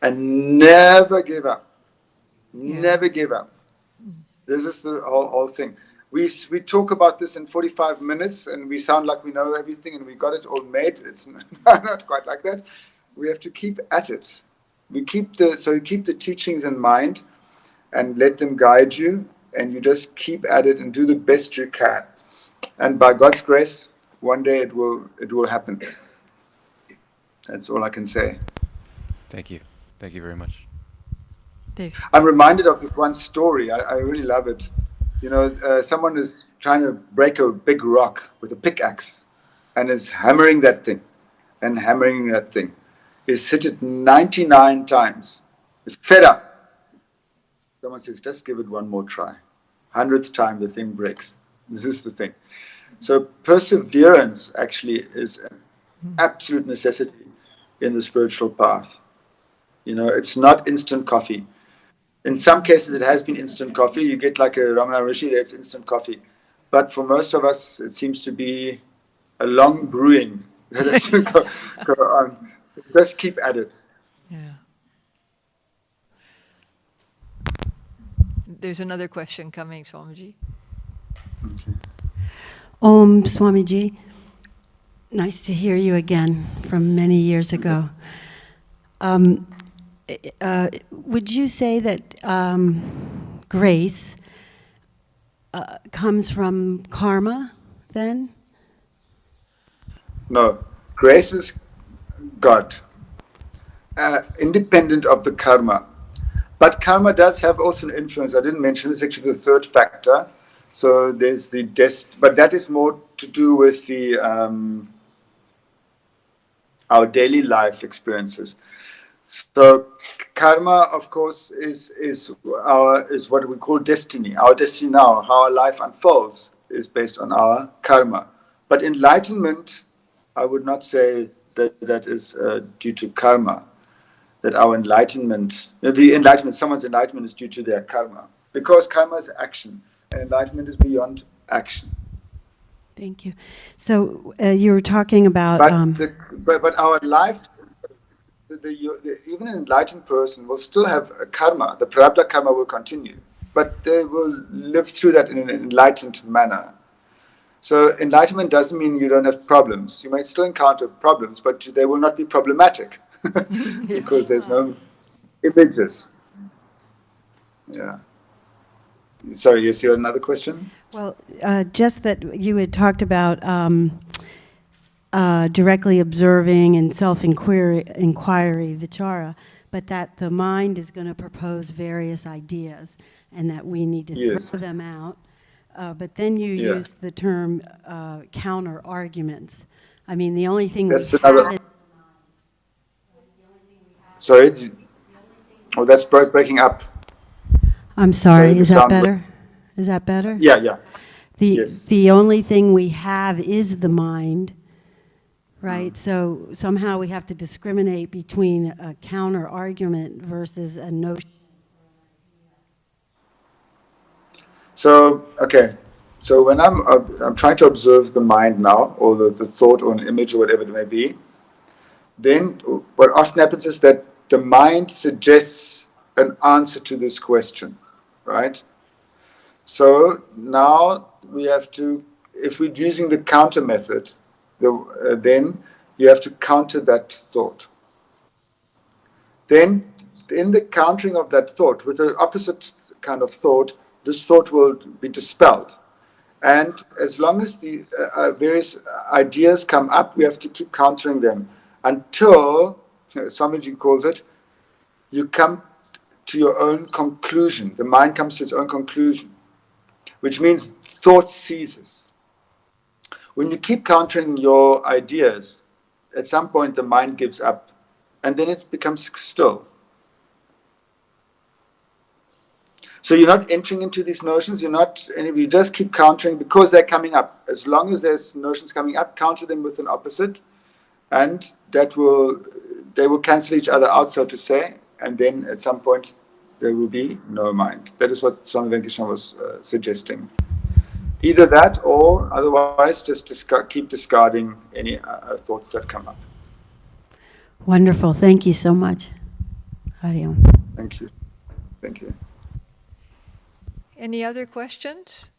S2: and never give up. Yeah. Never give up. This is the whole thing. We talk about this in 45 minutes and we sound like we know everything and we got it all made. It's not quite like that. We have to keep at it. You keep the teachings in mind and let them guide you, and you just keep at it and do the best you can. And by God's grace, one day it will happen. That's all I can say.
S3: Thank you. Thank you very much.
S1: Dave.
S2: I'm reminded of this one story. I really love it. You know, someone is trying to break a big rock with a pickaxe and is hammering that thing and hammering that thing. He's hit it 99 times. He's fed up. Someone says, just give it one more try. 100th time the thing breaks. This is the thing. So perseverance actually is an absolute necessity in the spiritual path. You know, it's not instant coffee. In some cases, it has been instant coffee. You get like a Ramana Rishi, that's instant coffee. But for most of us, it seems to be a long brewing that has to go on. So just keep at it.
S1: Yeah. There's another question coming, Swamiji.
S2: Okay.
S4: Swamiji, nice to hear you again from many years ago. Would you say that grace comes from karma, then?
S2: No, grace is God, independent of the karma. But karma does have also an influence. I didn't mention it's actually the third factor. So there's the but that is more to do with the our daily life experiences. So karma, of course, is what we call destiny. Our destiny now, how our life unfolds, is based on our karma. But enlightenment, I would not say that that is due to karma. That our enlightenment, someone's enlightenment is due to their karma, because karma is action, and enlightenment is beyond action.
S4: Thank you. So you were talking about.
S2: But our life. Even an enlightened person will still have a karma. The prarabdha karma will continue, but they will live through that in an enlightened manner. So enlightenment doesn't mean you don't have problems. You might still encounter problems, but they will not be problematic because there's no images. Yeah. Sorry, yes, you had another question?
S4: Well, just that you had talked about directly observing and self-inquiry, vichara, but that the mind is going to propose various ideas and that we need to throw them out. But then you use the term counter arguments. I mean, the only thing
S2: that's
S4: we
S2: another.
S4: have
S2: Sorry. Oh, that's breaking up.
S4: I'm sorry. Is that better? Is that better?
S2: Yeah, yeah.
S4: The only thing we have is the mind, right? So somehow we have to discriminate between a counter argument versus a notion.
S2: So, okay. So when I'm trying to observe the mind now, or the thought or an image or whatever it may be, then what often happens is that the mind suggests an answer to this question, right? So now we have to, if we're using the counter method, then you have to counter that thought. Then in the countering of that thought, with the opposite kind of thought, this thought will be dispelled. And as long as the various ideas come up, we have to keep countering them until, Swamiji calls it, you come to your own conclusion. The mind comes to its own conclusion, which means thought ceases. When you keep countering your ideas, at some point the mind gives up, and then it becomes still. So you're not entering into these notions, you just keep countering because they're coming up. As long as there's notions coming up, counter them with an opposite, and they will cancel each other out, so to say, and then at some point there will be no mind. That is what Swami Venkateswaran was suggesting. Either that, or otherwise just keep discarding any thoughts that come up.
S4: Wonderful. Thank you so much. Hari Om.
S2: Thank you. Thank you.
S1: Any other questions?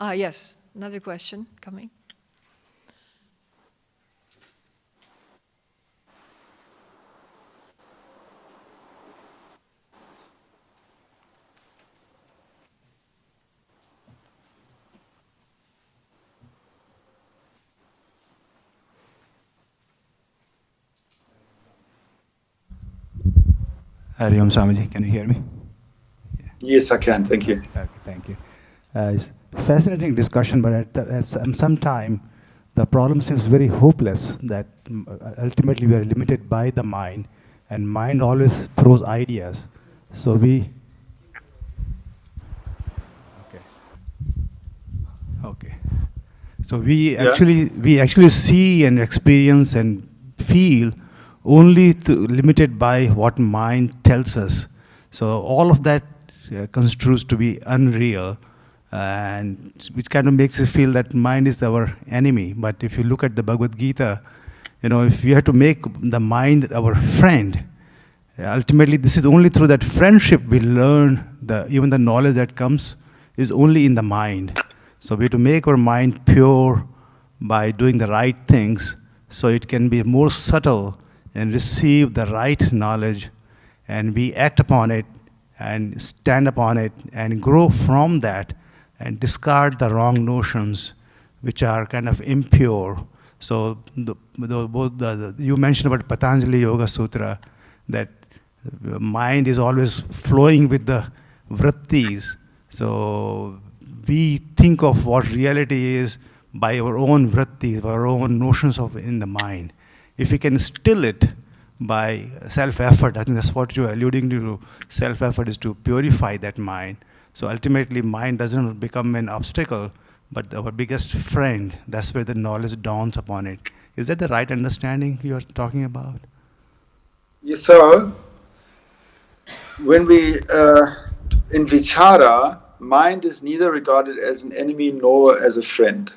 S1: Yes, another question coming.
S5: Hari Om Swamiji, can you hear me?
S2: Yes, I can. Thank you.
S5: Okay, thank you. It's a fascinating discussion, but at some time, the problem seems very hopeless that ultimately we are limited by the mind, and mind always throws ideas. So we... Okay. So we actually see and experience and feel only limited by what mind tells us. So all of that construes to be unreal, and which kind of makes us feel that mind is our enemy. But if you look at the Bhagavad Gita, if we have to make the mind our friend, ultimately this is only through that friendship we learn even the knowledge that comes is only in the mind. So we have to make our mind pure by doing the right things so it can be more subtle and receive the right knowledge, and we act upon it and stand upon it and grow from that. and discard the wrong notions which are kind of impure. So you mentioned about Patanjali Yoga Sutra, that mind is always flowing with the vrittis. So we think of what reality is by our own vrittis, our own notions of in the mind. If we can still it by self-effort, I think that's what you're alluding to. Self-effort is to purify that mind. So ultimately, mind doesn't become an obstacle, but our biggest friend. That's where the knowledge dawns upon it. Is that the right understanding you're talking about?
S2: Yes, so when we, in vichara, mind is neither regarded as an enemy nor as a friend.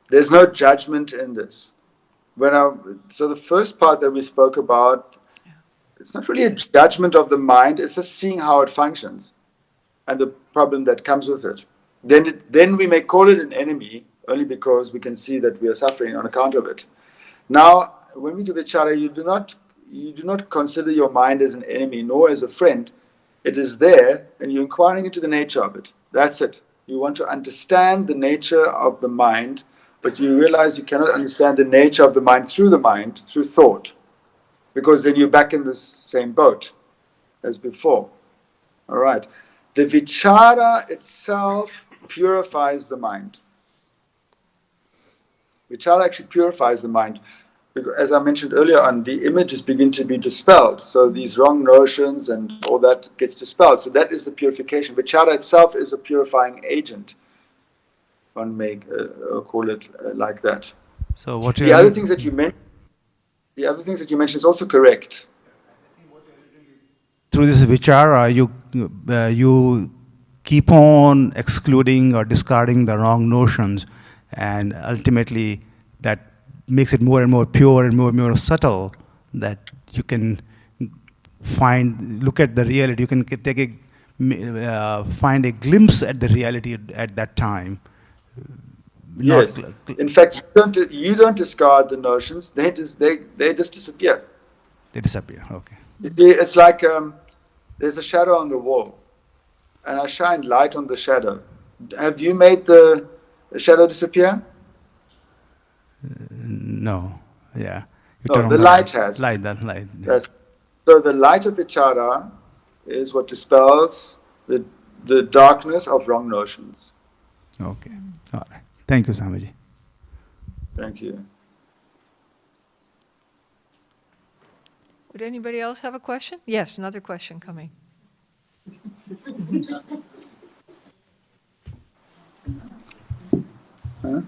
S2: There's no judgment in this. So the first part that we spoke about, it's not really a judgment of the mind, it's just seeing how it functions and the problem that comes with it. Then we may call it an enemy only because we can see that we are suffering on account of it. Now, when we do vichara, you do not consider your mind as an enemy nor as a friend. It is there, and you're inquiring into the nature of it. That's it. You want to understand the nature of the mind, but you realize you cannot understand the nature of the mind, through thought, because then you're back in the same boat as before. All right. The vichara itself purifies the mind. Vichara actually purifies the mind. Because, as I mentioned earlier on, the images begin to be dispelled. So these wrong notions and all that gets dispelled. So that is the purification. Vichara itself is a purifying agent. One may call it like that.
S5: So what
S2: the other things that you mentioned is also correct.
S5: Through this vichara, you keep on excluding or discarding the wrong notions, and ultimately that makes it more and more pure and more subtle, that you can look at the reality. You can find a glimpse at the reality at that time.
S2: Yes. In fact, you don't discard the notions. They just disappear.
S5: They disappear. Okay.
S2: It's like there's a shadow on the wall, and I shine light on the shadow. Have you made the shadow disappear?
S5: No. Yeah.
S2: No, the light has.
S5: Light.
S2: Yes. So the light of vichara is what dispels the darkness of wrong notions.
S5: Okay. All right. Thank you, Swamiji.
S2: Thank you.
S1: Would anybody else have a question? Yes, another question coming.
S2: Huh?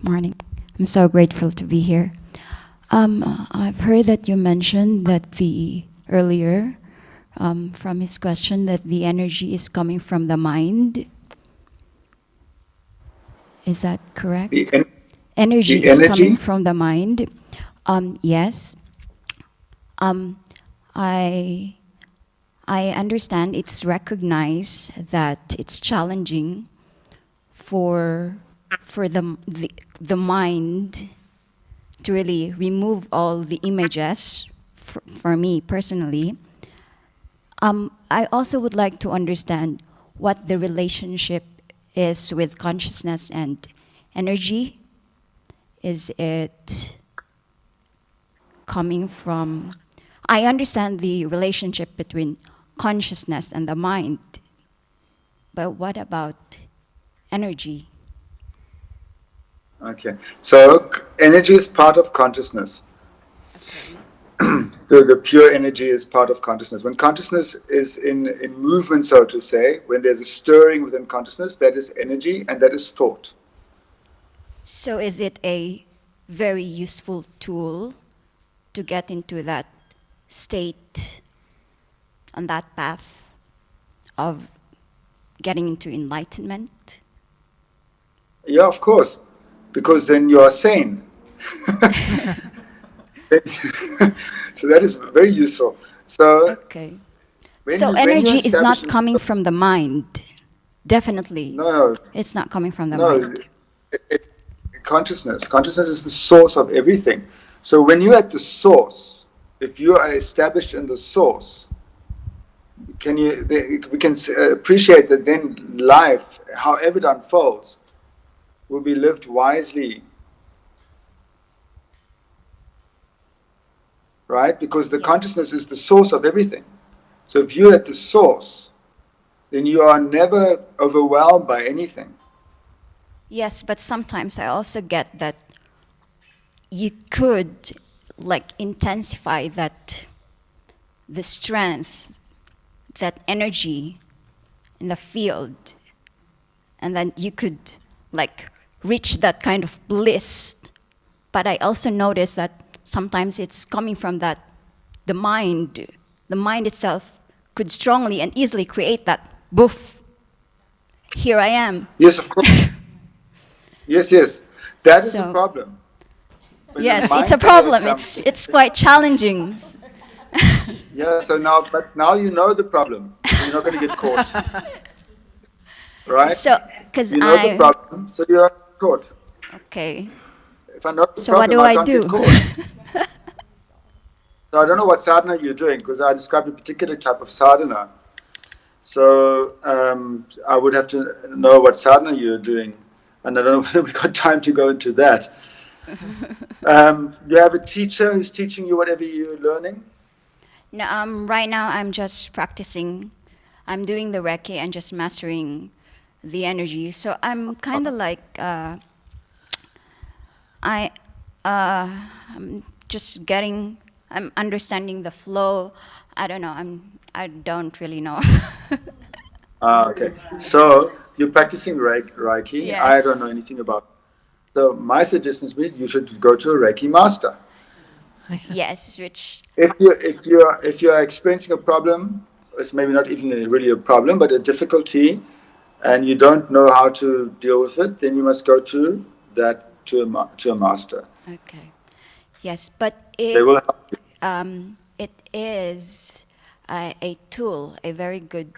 S6: Morning. I'm so grateful to be here. I've heard that you mentioned that earlier from his question that the energy is coming from the mind. Is that correct? Energy is coming from the mind. Yes. I understand it's recognized that it's challenging for the mind to really remove all the images, for me personally. I also would like to understand what the relationship is with consciousness and energy. Is it coming from... I understand the relationship between consciousness and the mind, but what about energy?
S2: Okay, so energy is part of consciousness. The pure energy is part of consciousness. When consciousness is in movement, so to say, when there's a stirring within consciousness, that is energy and that is thought.
S6: So is it a very useful tool to get into that state, on that path of getting into enlightenment?
S2: Yeah, of course, because then you are sane. So that is very useful. So
S6: okay. So energy is not coming from the mind, definitely.
S2: No.
S6: It's not coming from the mind.
S2: consciousness. Consciousness is the source of everything. So when you're at the source, if you are established in the source, we can appreciate that then life, however it unfolds, will be lived wisely. Right? Because the consciousness is the source of everything. So if you're at the source, then you are never overwhelmed by anything.
S6: Yes, but sometimes I also get that you could like intensify the strength, that energy in the field, and then you could like reach that kind of bliss. But I also notice that sometimes it's coming from that the mind itself could strongly and easily create that boof. Here I am.
S2: Yes, of course. Yes. That is a problem. When
S6: Yes,
S2: the
S6: it's a
S2: mind
S6: problem.
S2: creates
S6: It's quite challenging.
S2: Yeah, but now you know the problem. So you're not going to get caught. Right?
S6: So, because
S2: you know the problem, so you're not caught.
S6: Okay.
S2: If I know the
S6: So what
S2: problem,
S6: do
S2: I
S6: I
S2: can't
S6: do?
S2: get caught. So I don't know what sadhana you're doing, because I described a particular type of sadhana. So I would have to know what sadhana you're doing, and I don't know whether we've got time to go into that. You have a teacher who's teaching you whatever you're learning?
S6: No, right now I'm just practicing. I'm doing the Reiki and just mastering the energy. So I'm kind of like I'm just getting. I'm understanding the flow. I don't know. I don't really know.
S2: Okay. So you're practicing Reiki.
S6: Yes.
S2: I don't know anything about it. So my suggestion is you should go to a Reiki master.
S6: Yes, which
S2: If you're experiencing a problem, it's maybe not even really a problem, but a difficulty, and you don't know how to deal with it, then you must go to a master.
S6: okay. Yes, but
S2: They will help you.
S6: it is a tool, a very good.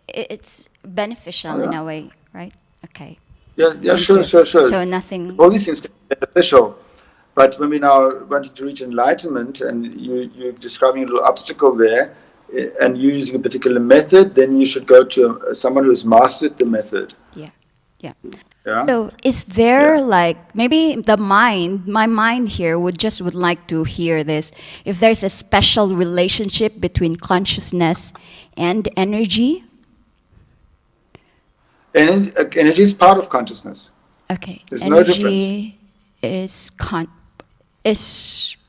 S6: It's beneficial in a way, right? Okay.
S2: Yeah,
S6: Thank
S2: sure.
S6: you. So nothing.
S2: All these things can be beneficial. But when we now wanting to reach enlightenment, and you're describing a little obstacle there, and you're using a particular method, then you should go to someone who's mastered the method.
S6: Yeah.
S2: Yeah.
S6: So is there like maybe my mind here would like to hear this. If there's a special relationship between consciousness and energy?
S2: Energy is part of consciousness.
S6: Okay.
S2: There's no difference.
S6: Energy is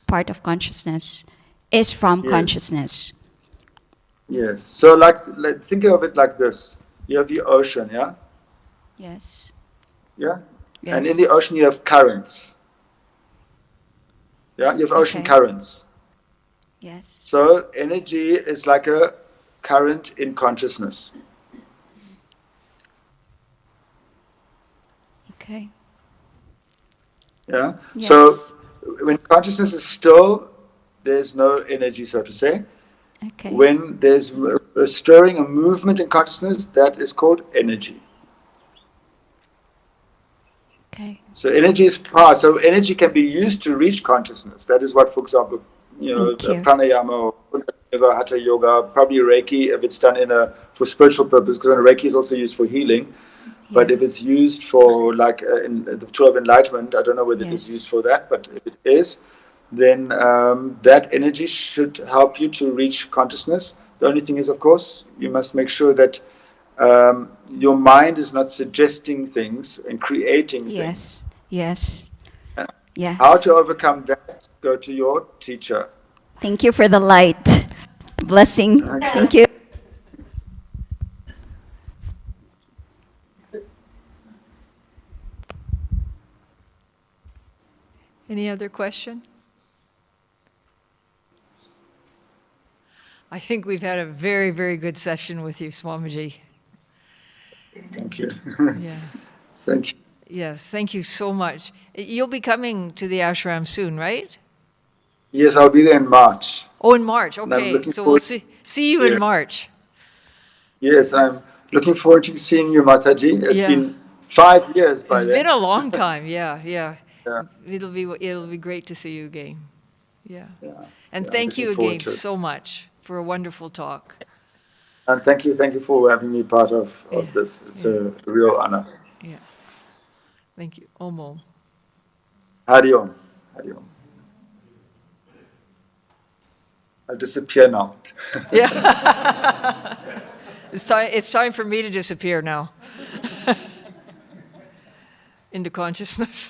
S6: part of consciousness, is from
S2: Yes.
S6: consciousness.
S2: Yes. So like think of it like this. You have the ocean, yeah?
S6: Yes.
S2: Yeah?
S6: Yes.
S2: And in the ocean you have currents. Yeah? You have ocean
S6: Okay.
S2: currents.
S6: Yes.
S2: So energy is like a current in consciousness.
S6: Okay.
S2: Yeah?
S6: Yes.
S2: So when consciousness is still, there's no energy, so to say.
S6: Okay.
S2: When there's a stirring, a movement in consciousness, that is called energy.
S6: Okay.
S2: So energy is part. So energy can be used to reach consciousness. That is what, for example,
S6: Thank you.
S2: pranayama or yoga, hatha yoga, probably Reiki if it's done for spiritual purpose, because Reiki is also used for healing. But
S6: Yeah.
S2: if it's used for like in the tool of enlightenment, I don't know whether it is
S6: Yes.
S2: used for that, but if it is, then that energy should help you to reach consciousness. The only thing is, of course, you must make sure that your mind is not suggesting things and creating things.
S6: Yes. Yes.
S2: How to overcome that? Go to your teacher.
S6: Thank you for the light. Blessing.
S2: Okay.
S6: Thank you.
S1: Any other question? I think we've had a very, very good session with you, Swamiji.
S2: Thank you.
S1: Yeah.
S2: Thank you.
S1: Yes, thank you so much. You'll be coming to the ashram soon, right?
S2: Yes, I'll be there in March.
S1: Oh, in March.
S2: I'm
S1: Okay,
S2: looking
S1: so we'll
S2: forward-
S1: see you
S2: Yeah.
S1: in March.
S2: Yes, I'm looking forward to seeing you, Mataji. It's
S1: Yeah.
S2: been 5 years by
S1: It's
S2: then.
S1: been a long time, yeah, yeah.
S2: Yeah.
S1: It'll be great to see you again. Yeah.
S2: Yeah.
S1: And
S2: Yeah,
S1: thank you
S2: looking forward
S1: again
S2: to it.
S1: so much for a wonderful talk.
S2: And thank you for having me part of
S1: Yeah.
S2: this. It's
S1: Yeah.
S2: a real honor.
S1: Yeah. Thank you. Omo.
S2: Hari Om. Hari Om. I'll disappear now.
S1: Yeah. It's time for me to disappear now. Into consciousness.